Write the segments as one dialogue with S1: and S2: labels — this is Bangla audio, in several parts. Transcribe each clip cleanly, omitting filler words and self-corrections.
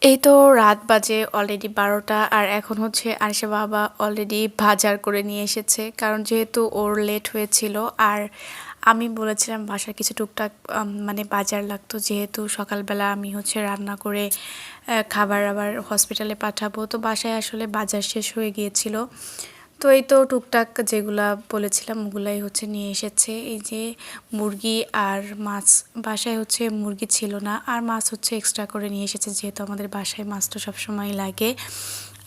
S1: এই তো রাত বাজে অলরেডি ১২টা আর এখন হচ্ছে আনিশা বাবা অলরেডি বাজার করে নিয়ে এসেছে, কারণ যেহেতু ওর লেট হয়েছিল। আর আমি বলেছিলাম বাসার কিছু টুকটাক মানে বাজার লাগতো, যেহেতু সকালবেলা আমি হচ্ছে রান্না করে খাবার আবার হসপিটালে পাঠাবো, তো বাসায় আসলে বাজার শেষ হয়ে গিয়েছিল। তো এই তো টুকটাক যেগুলা বলেছিলাম ওগুলাই হচ্ছে নিয়ে এসেছে। এই যে মুরগি আর মাছ, বাসায় হচ্ছে মুরগি ছিল না, আর মাছ হচ্ছে এক্সট্রা করে নিয়ে এসেছে, যেহেতু আমাদের বাসায় মাছ তো সবসময় লাগে।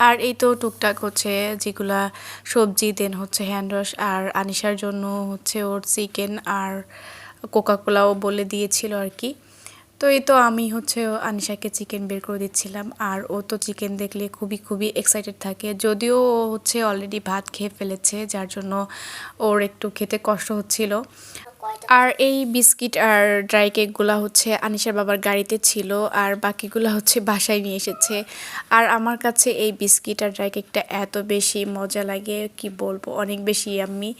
S1: আর এই তো টুকটাক হচ্ছে যেগুলা সবজি, দেন হচ্ছে হ্যান্ড ওয়াশ, আর আনিশার জন্য হচ্ছে ওর চিকেন আর কোকাকোলাও বলে দিয়েছিল আর কি। তো এই তো আমি হচ্ছে আনিশাকে চিকেন বের করে দিচ্ছিলাম, আর ও তো চিকেন দেখলে খুবই খুবই এক্সাইটেড থাকে, যদিও ও হচ্ছে অলরেডি ভাত খেয়ে ফেলেছে, যার জন্য ওর একটু খেতে কষ্ট হচ্ছিল। আর এই বিস্কিট আর ড্রাই কেকগুলো হচ্ছে আনিশার বাবার গাড়িতে ছিল, আর বাকিগুলো হচ্ছে বাসায় নিয়ে এসেছে। আর আমার কাছে এই বিস্কিট আর ড্রাই কেকটা এত বেশি মজা লাগে, কি বলবো, অনেক বেশি ইয়াম্মি।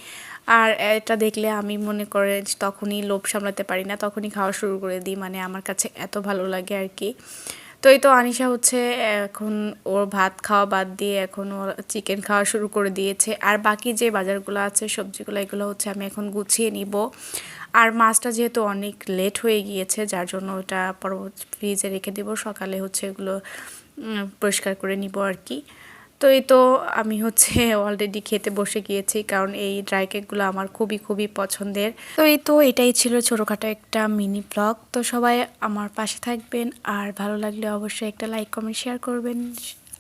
S1: আর এটা দেখলে আমি মনে করে তখনই লোভ সামলাতে পারি না, তখনই খাওয়া শুরু করে দিই, মানে আমার কাছে এত ভালো লাগে আর কি। তো এই তো আনিশা হচ্ছে এখন ওর ভাত খাওয়া বাদ দিয়ে এখন ও চিকেন খাওয়া শুরু করে দিয়েছে। আর বাকি যে বাজারগুলো আছে, সবজিগুলো, এগুলো হচ্ছে আমি এখন গুছিয়ে নিব। আর মাছটা যেহেতু অনেক লেট হয়ে গিয়েছে, যার জন্য ওটা পরবর্তী ফ্রিজে রেখে দেবো, সকালে হচ্ছে এগুলো পরিষ্কার করে নিব আর কি। তো এই তো আমি হচ্ছে অলরেডি খেতে বসে গিয়েছি, কারণ এই ড্রাই কেকগুলো আমার খুবই খুবই পছন্দের। তো এই তো এটাই ছিল ছোটোখাটো একটা মিনি ব্লগ। তো সবাই আমার পাশে থাকবেন, আর ভালো লাগলে অবশ্যই একটা লাইক কমেন্ট শেয়ার করবেন।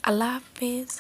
S1: আল্লাহ হাফেজ।